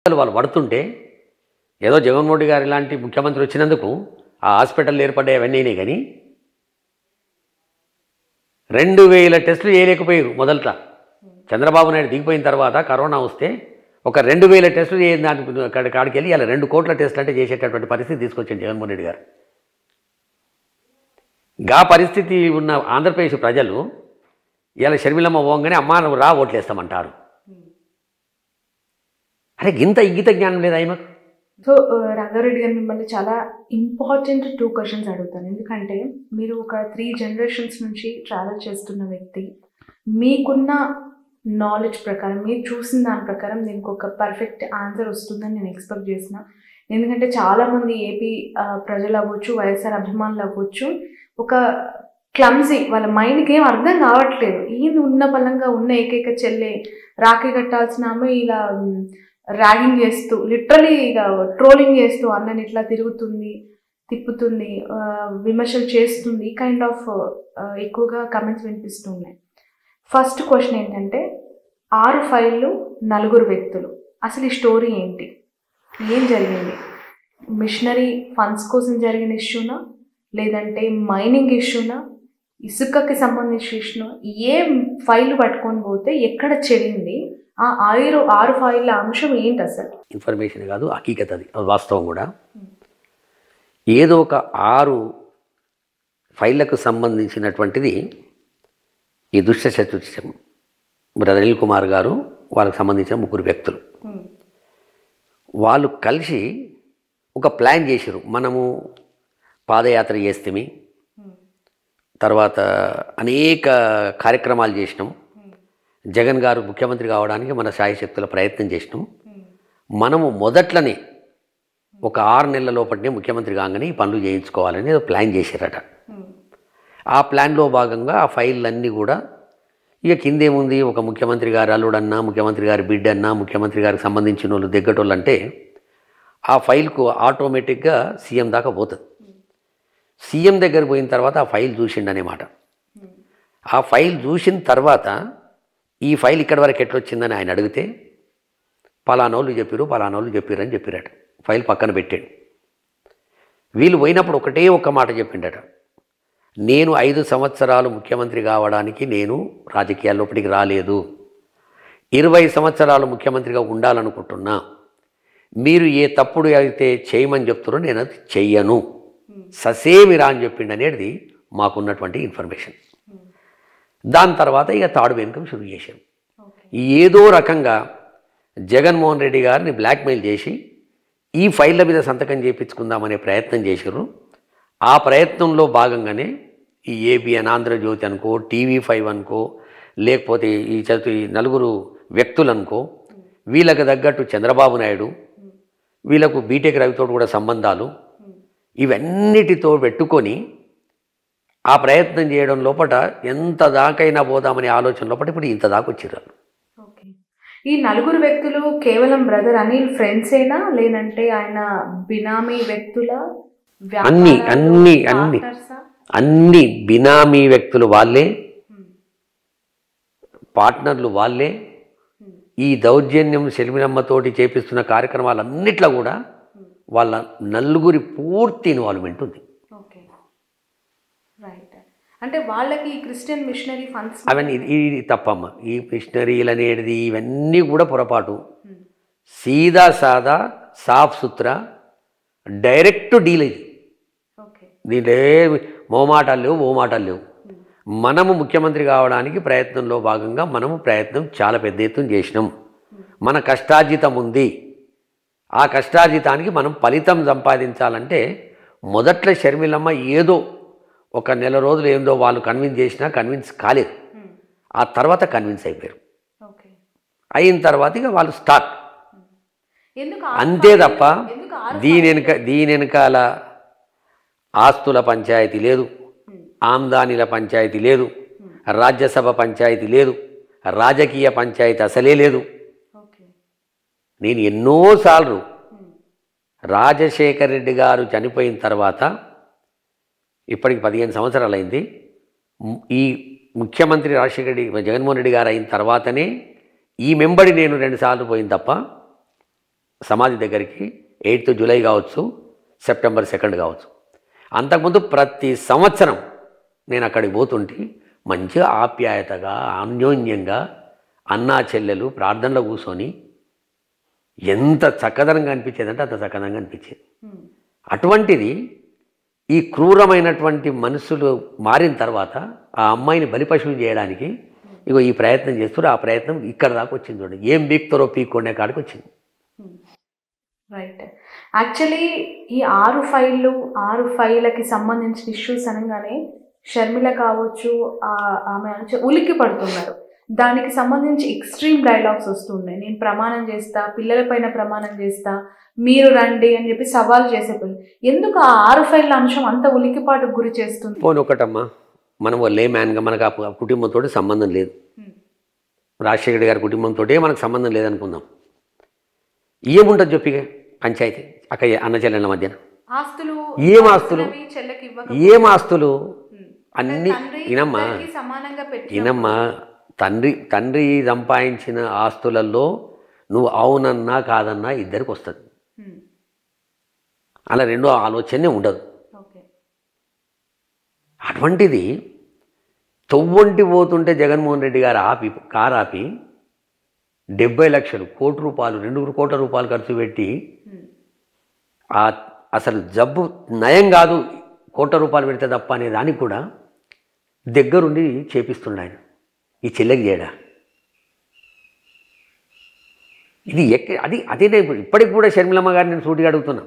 వాళ్ళు పడుతుంటే ఏదో జగన్మోహన్ రెడ్డి గారు ఇలాంటి ముఖ్యమంత్రి వచ్చినందుకు ఆ హాస్పిటల్ ఏర్పడ్డాయి అవన్నీ కానీ 2000 టెస్టులు చేయలేకపోయారు మొదట. చంద్రబాబు నాయుడు దిగిపోయిన తర్వాత కరోనా వస్తే ఒక 2000 టెస్టులు చేయని దానికి కాడికి వెళ్ళి ఇలా 2 కోట్ల టెస్టులు అంటే చేసేటటువంటి పరిస్థితి తీసుకొచ్చింది జగన్మోహన్ రెడ్డి గారు. గా పరిస్థితి ఉన్న ఆంధ్రప్రదేశ్ ప్రజలు ఇలా షర్మిలమ్మ పోగానే అమ్మా నువ్వు రా ఓట్లేస్తామంటారు. అరే ఇంగిత జ్ఞానం లేదా ఆయనకు? సో రంగారెడ్డి గారు మిమ్మల్ని చాలా ఇంపార్టెంట్ 2 క్వశ్చన్స్ అడుగుతాను. ఎందుకంటే మీరు ఒక 3 జనరేషన్స్ నుంచి ట్రావెల్ చేస్తున్న వ్యక్తి. మీకున్న నాలెడ్జ్ ప్రకారం, మీరు చూసిన దాని ప్రకారం దీనికి ఒక పర్ఫెక్ట్ ఆన్సర్ వస్తుందని నేను ఎక్స్పెక్ట్ చేసిన. ఎందుకంటే చాలామంది ఏపీ ప్రజలు అవ్వచ్చు, వైఎస్ఆర్ అభిమానులు అవ్వచ్చు, ఒక క్లమ్జీ, వాళ్ళ మైండ్కి ఏం అర్థం కావట్లేదు. ఈయన ఉన్న బలంగా ఉన్న ఏకైక చెల్లె, రాఖీ కట్టాల్సిన ఆమె ఇలా ర్యాగింగ్ చేస్తూ, లిటరలీ ఇక ట్రోలింగ్ చేస్తూ అన్నని ఇట్లా తిప్పుతుంది, విమర్శలు చేస్తుంది, కైండ్ ఆఫ్ ఎక్కువగా కమెంట్స్ వినిపిస్తున్నాయి. ఫస్ట్ క్వశ్చన్ ఏంటంటే 6 ఫైళ్ళు 4 వ్యక్తులు, అసలు ఈ స్టోరీ ఏంటి? ఏం జరిగింది? మిషనరీ ఫండ్స్ కోసం జరిగిన ఇష్యూనా, లేదంటే మైనింగ్ ఇష్యూనా, ఇసుకకి సంబంధించిన ఇష్యూనా? ఏ ఫైల్ పట్టుకొని పోతే ఎక్కడ చెడింది? ఆ 6 ఫైళ్ళ అంశం ఏంటి? అసలు ఇన్ఫర్మేషన్ కాదు, హకీకత్, అది వాస్తవం కూడా. ఏదో ఒక 6 ఫైళ్ళకు సంబంధించినటువంటిది ఈ దుష్ట చతుష్టయం. బ్రదర్ అనిల్ కుమార్ గారు, వాళ్ళకు సంబంధించిన 3 వ్యక్తులు, వాళ్ళు కలిసి ఒక ప్లాన్ చేశారు. మనము పాదయాత్ర చేస్తేమి, తర్వాత అనేక కార్యక్రమాలు చేసినాం, జగన్ గారు ముఖ్యమంత్రి కావడానికి మన శాయశక్తుల ప్రయత్నం చేసినాం. మనము మొదట్లోనే ఒక 6 నెలల లోపలనే ముఖ్యమంత్రి కాగానే ఈ పనులు చేయించుకోవాలని ప్లాన్ చేశారట. ఆ ప్లాన్లో భాగంగా ఆ ఫైళ్ళన్నీ కూడా ఇక కిందేముంది, ఒక ముఖ్యమంత్రి గారు అల్లుడన్నా, ముఖ్యమంత్రి గారి బిడ్డన్నా, ముఖ్యమంత్రి గారికి సంబంధించిన వాళ్ళు దగ్గటోళ్ళు అంటే ఆ ఫైల్కు ఆటోమేటిక్గా సీఎం దాకా పోతుంది. సీఎం దగ్గర పోయిన తర్వాత ఆ ఫైల్ చూసిండనేమాట. ఆ ఫైల్ చూసిన తర్వాత ఈ ఫైల్ ఇక్కడి వరకు ఎట్లొచ్చిందని ఆయన అడిగితే పలానోళ్ళు చెప్పారు అని చెప్పిరట. ఫైల్ పక్కన పెట్టాడు. వీళ్ళు పోయినప్పుడు ఒకటే ఒక్క మాట చెప్పిండట, నేను 5 సంవత్సరాలు ముఖ్యమంత్రి కావడానికి నేను రాజకీయాల్లోపటికి రాలేదు, 20 సంవత్సరాలు ముఖ్యమంత్రిగా ఉండాలనుకుంటున్నా, మీరు ఏ తప్పుడు అయితే చేయమని చెప్తారో నేను అది చెయ్యను, ససేమిరా అని చెప్పిండు అనేది మాకున్నటువంటి ఇన్ఫర్మేషన్. దాని తర్వాత ఇక తాడు వెనుకం షురు చేశాం. ఏదో రకంగా జగన్మోహన్ రెడ్డి గారిని బ్లాక్మెయిల్ చేసి ఈ ఫైళ్ళ మీద సంతకం చేయించుకుందామనే ప్రయత్నం చేశారు. ఆ ప్రయత్నంలో భాగంగానే ఈ ఏబిఎన్, ఆంధ్రజ్యోతి అనుకో, TV5 అనుకో, లేకపోతే ఈ 4 వ్యక్తులు అనుకో, వీళ్ళకి తగ్గట్టు చంద్రబాబు నాయుడు, వీళ్ళకు బీటెక్ రవితో కూడా సంబంధాలు, ఇవన్నిటితో పెట్టుకొని ఆ ప్రయత్నం చేయడం లోపల ఎంత దాకైనా పోదామనే ఆలోచన లోపల ఇప్పుడు ఇంత దాకా వచ్చారు. ఈ 4 వ్యక్తులు కేవలం బ్రదర్ అనిల్ ఫ్రెండ్సేనా, లేదంటే ఆయన బినామీ వ్యక్తుల? అన్ని బినామీ వ్యక్తులు వాళ్ళే, పార్ట్నర్లు వాళ్ళే. ఈ దౌర్జన్యం షర్మిలమ్మతోటి చేపిస్తున్న కార్యక్రమాలన్నిట్లో కూడా వాళ్ళ 4 పూర్తి ఇన్వాల్వ్మెంట్ ఉంది. అంటే వాళ్ళకి క్రిస్టియన్ మిషనరీ ఫండ్స్ అవన్నీ ఇది తప్పమ్మ. ఈ మిషనరీలు అనేది ఇవన్నీ కూడా పొరపాటు. సీదా సాదా సాఫ్ సుత్రా డైరెక్ట్ డీల్ ఇది. దీంట్లో మోమాటాలు లేవు. మనము ముఖ్యమంత్రి కావడానికి ప్రయత్నంలో భాగంగా మనము ప్రయత్నం చాలా పెద్ద ఎత్తున చేసినాం. మన కష్టార్జితం ఉంది. ఆ కష్టార్జితానికి మనం ఫలితం సంపాదించాలంటే మొదట్లో షర్మిలమ్మ ఏదో ఒక నెల రోజులు ఏందో వాళ్ళు కన్విన్స్ కాలేదు. ఆ తర్వాత కన్విన్స్ అయిపోయారు. అయిన తర్వాత ఇక వాళ్ళు స్టార్ట్. అంతే తప్ప దీని వెనకాల ఆస్తుల పంచాయతీ లేదు, ఆమ్దానీల పంచాయతీ లేదు, రాజ్యసభ పంచాయతీ లేదు, రాజకీయ పంచాయతీ అసలే లేదు. నేను ఎన్నోసార్లు రాజశేఖర్ రెడ్డి గారు చనిపోయిన తర్వాత, ఇప్పటికి 15 సంవత్సరాలు అయింది, ఈ ముఖ్యమంత్రి జగన్మోహన్ రెడ్డి గారు అయిన తర్వాతనే ఈ మెంబడి నేను 2 సార్లు పోయింది తప్ప సమాధి దగ్గరికి 8th జూలై కావచ్చు, సెప్టెంబర్ 2 కావచ్చు. అంతకుముందు ప్రతి సంవత్సరం నేను అక్కడికి పోతుంటే మంచిగా ఆప్యాయతగా అన్యోన్యంగా అన్నా చెల్లెలు ప్రార్థనలో కూర్చొని ఎంత చక్కదనంగా అనిపించేదంటే అంత చక్కదనంగా అనిపించేది. అటువంటిది ఈ క్రూరమైనటువంటి మనుషులు మారిన తర్వాత ఆ అమ్మాయిని బలిపశువులు చేయడానికి ఇగో ఈ ప్రయత్నం చేస్తారు. ఆ ప్రయత్నం ఇక్కడ దాకా వచ్చింది. చూడండి, ఏం బీక్తారో పీక్కొనే కాడికి వచ్చింది. రైట్. యాక్చువల్లీ ఈ 6 ఫైళ్ళకి సంబంధించిన ఇష్యూస్ అనగానే షర్మిల కావచ్చు, ఆమె ఉలిక్కి పడుతున్నారు. దానికి సంబంధించి ఎక్స్ట్రీమ్ డైలాగ్స్ వస్తున్నాయి. నేను ప్రమాణం చేస్తా, పిల్లలపైన ప్రమాణం చేస్తా, మీరు రండి అని చెప్పి సవాల్ చేసే పిల్లలు. ఎందుకు ఆ 6 ఫైళ్ళ అంశం అంత ఉలికిపాటుకు గురి చేస్తుంది? పోనీ ఒకటమ్మా, మనం లే మ్యాన్గా మనకు ఆ కుటుంబంతో సంబంధం లేదు. రాజశేఖర్ గారి కుటుంబంతో మనకు సంబంధం లేదనుకుందాం. ఏముంటుంది చెప్పిగా పంచాయతీ అక్క అన్న చెల్లెళ్ళ మధ్యన? ఆస్తులు ఏం ఆస్తులు? ఏం ఆస్తులు? అన్నీ ఇనమ్మా, ఇనమ్మా, తండ్రి సంపాదించిన ఆస్తులలో నువ్వు అవునన్నా కాదన్నా ఇద్దరికి వస్తుంది. అలా రెండో ఆలోచనే ఉండదు. అటువంటిది తొవ్వంటి పోతుంటే జగన్మోహన్ రెడ్డి గారు కారు ఆపి 70 లక్షలు, ₹1 2 కోట్ల రూపాయలు ఖర్చు పెట్టి అసలు జబ్బు నయం కాదు ₹1 పెడితే తప్ప అనే దానికి కూడా దగ్గరుండి చేపిస్తుండ ఆయన. ఈ చెల్లెకి చేయడా? ఇది అదే ఇప్పటికి కూడా షర్మిలమ్మ గారిని నేను సూటిగా అడుగుతున్నా,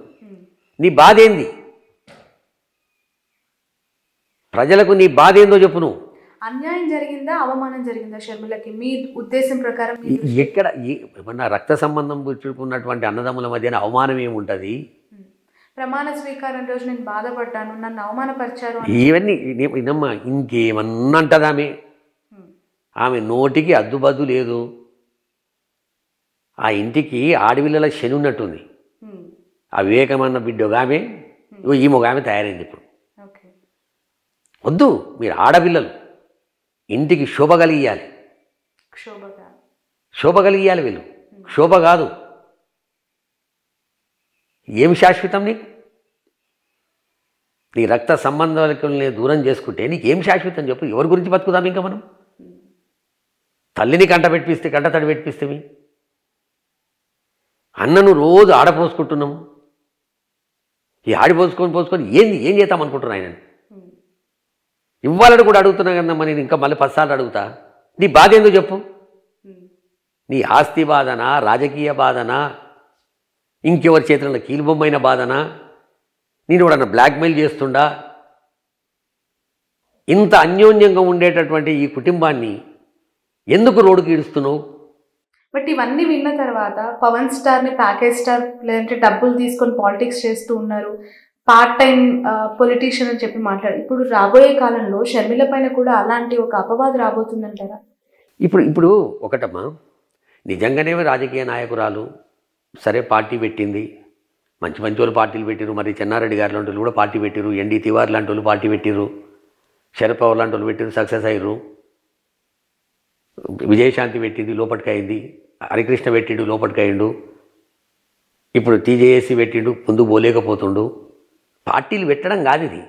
నీ బాధ ఏంది? ప్రజలకు నీ బాధ ఏందో చెప్పు. నువ్వు అన్యాయం జరిగిందా, అవమానం జరిగిందా షర్మిలకి మీ ఉద్దేశం ప్రకారం? ఎక్కడ ఏమన్నా రక్త సంబంధం పుచ్చుకున్నటువంటి అన్నదమ్ముల మధ్యన అవమానం ఏముంటుంది? ప్రమాణ స్వీకారం రోజు నేను బాధపడ్డాను, నన్ను అవమానపరిచారు, ఇవన్నీ ఇదమ్మా. ఇంకేమన్నా అంటది ఆమె నోటికి అద్దుబద్దు లేదు. ఆ ఇంటికి ఆడపిల్లల శని ఉన్నట్టుంది. ఆ వివేకమన్న బిడ్డ ఆమె, ఈ మొగ ఆమె తయారైంది. ఇప్పుడు వద్దు, మీరు ఆడపిల్లలు ఇంటికి శోభ కలిగియాలి. శోభ కలిగియాలి వీళ్ళు, శోభ కాదు. ఏం శాశ్వతం నీకు? నీ రక్త సంబంధాలని దూరం చేసుకుంటే నీకేం శాశ్వతం చెప్పు? ఎవరి గురించి బతుకుదాం ఇంకా మనం? తల్లిని కంట తడి పెట్టిపిస్తే అన్నను రోజు ఆడపోసుకుంటున్నాము. ఈ ఆడిపోసుకొని ఏం చేద్దాం అనుకుంటున్నా ఆయన? ఇవ్వాలని కూడా అడుగుతున్నా కదమ్మా. నేను ఇంకా మళ్ళీ 10 సార్లు అడుగుతా, నీ బాధ ఏందో చెప్పు. నీ ఆస్తి బాధనా, రాజకీయ బాధనా, ఇంకెవరి చేతుల్లో కీలుబొమ్మైన బాధనా, నేను ఎవడన్నా బ్లాక్మెయిల్ చేస్తుండా? ఇంత అన్యోన్యంగా ఉండేటటువంటి ఈ కుటుంబాన్ని ఎందుకు రోడ్డుకి ఈడుస్తున్నావు? బట్ ఇవన్నీ విన్న తర్వాత పవన్ స్టార్ని ప్యాకేజ్ స్టార్ లేదంటే డబ్బులు తీసుకొని పాలిటిక్స్ చేస్తూ ఉన్నారు, పార్ట్ టైం పొలిటీషియన్ అని చెప్పి మాట్లాడు. ఇప్పుడు రాబోయే కాలంలో షర్మిల పైన కూడా అలాంటి ఒక అపవాదు రాబోతుందంటారా? ఇప్పుడు ఒకటమ్మా, నిజంగానే రాజకీయ నాయకురాలు సరే పార్టీ పెట్టింది, మంచి వాళ్ళు పార్టీలు పెట్టిరు. మరి చెన్నారెడ్డి గారు లాంటి వాళ్ళు కూడా పార్టీ పెట్టిరు, ఎన్డీ తివార్ లాంటి వాళ్ళు పార్టీ పెట్టిరు, శరద్ పవార్ లాంటి వాళ్ళు పెట్టిరు, సక్సెస్ అయ్యారు. విజయశాంతి పెట్టింది, లోపలికి అయింది. హరికృష్ణ పెట్టిండు, లోపలికి అయిండు. ఇప్పుడు టీజేఏసీ పెట్టిండు, ముందు పోలేకపోతుండు. పార్టీలు పెట్టడం కాదు ఇది.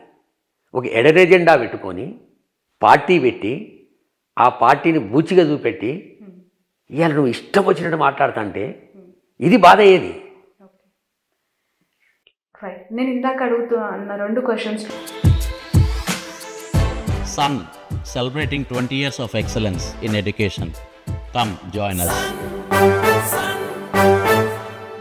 ఒక ఎడర్ ఎజెండా పెట్టుకొని పార్టీ పెట్టి ఆ పార్టీని బూచిగా చూపెట్టి ఇవాళ నువ్వు ఇష్టం వచ్చినట్టు మాట్లాడుతుంటే ఇది బాధ అయ్యేది. నేను ఇందాక అడుగుతున్న 2 questions. Sun, celebrating 20 years of excellence in education. Come join us.